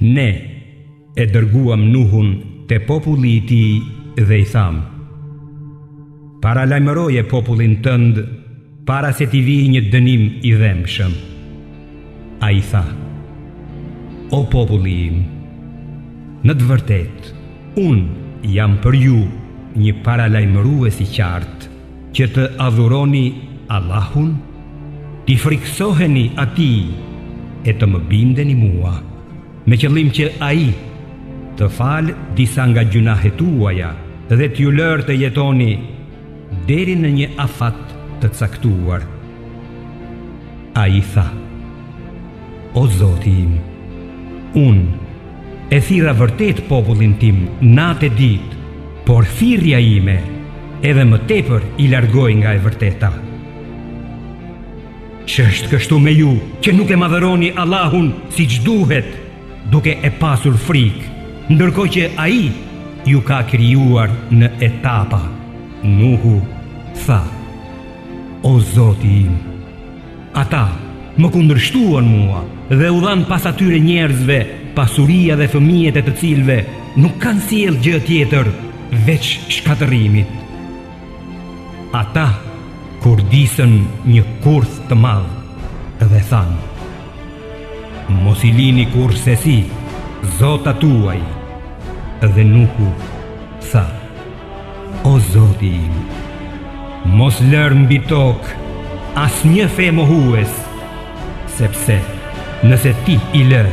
Ne e dërguam Nuhun te populli i tij dhe i tham: Paralajmëroje popullin tënd para se t'i vijë një dënim i dhëmshëm. Ai tha: O populli im, në të vërtetë, unë jam për ju një paralajmërues i qartë, që të adhuroni Allahun, t'i friksoheni atij e të më bindeni mua, me qëllim që ai të falë disa nga gjunahet tuaja dhe t'ju lërë të jetoni deri në një afat të caktuar. Ai tha: O Zoti im, unë e thirra vërtet popullin tim natë e ditë, por thirrja ime edhe më tepër i largoj nga e vërteta. Ç'është kështu me ju që nuk e madhëroni Allahun siç duhet, duke e pasur frikë, ndërkohë që ai ju ka krijuar në etapa. Nuhu tha: O Zoti im, ata më kundërshtuan mua dhe u dhan pas atyre njerëzve pasuria dhe fëmijët e të cilëve nuk kanë sjellë gjë tjetër veç shkatërimit. Ata kurdisën një kurth të madh dhe thanë: Mos i lini kurse si zota tuaj. Dhe Nuhu tha: O Zoti im, mos lër mbi tokë asnjë fe mohues, sepse nëse ti i lë,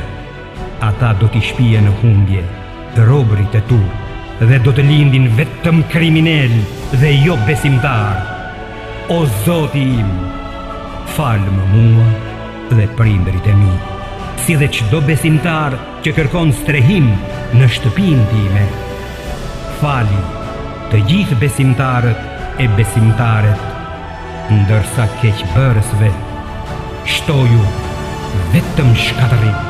ata do t'i shpije në humbje robërit e tu dhe do të lindin vetëm kriminal dhe jo besimtar. O Zoti im, falë më mua dhe prindërit e mi, si dhe çdo besimtar që kërkon strehim në shtëpinë time. Fali të gjithë besimtarët e besimtaret, ndërsa keqbërësve shtoju vetëm shkatërim.